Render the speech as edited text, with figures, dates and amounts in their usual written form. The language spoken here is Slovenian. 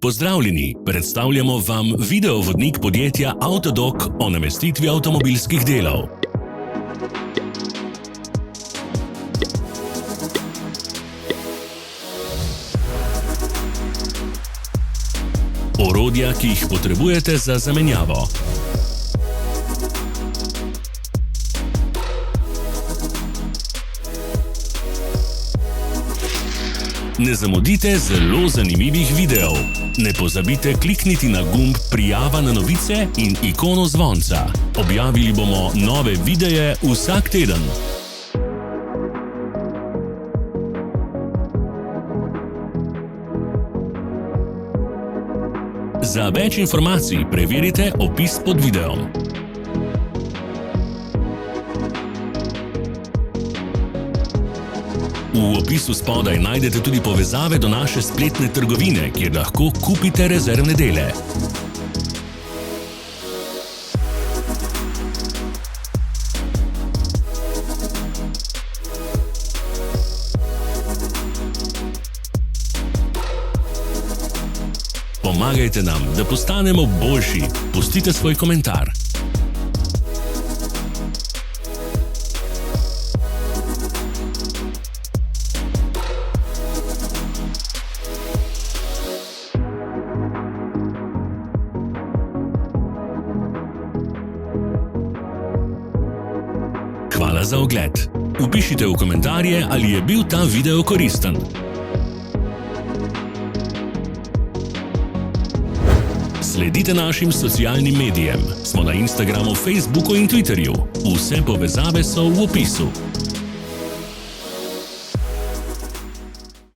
Pozdravljeni, predstavljamo vam videovodnik podjetja Avtodok o namestitvi avtomobilskih delov. Orodja, ki jih potrebujete za zamenjavo. Ne zamudite zelo zanimivih videov. Ne pozabite klikniti na gumb Prijava na novice in ikono zvonca. Objavili bomo nove videe vsak teden. Za več informacij preverite opis pod videom. V opisu spodaj najdete tudi povezave do naše spletne trgovine, kjer lahko kupite rezervne dele. Pomagajte nam, da postanemo boljši. Pustite svoj komentar. Hvala za ogled. Vpišite v komentarje, ali je bil ta video koristen. Sledite našim socialnim medijem. Smo na Instagramu, Facebooku in Twitterju. Vse povezave so v opisu.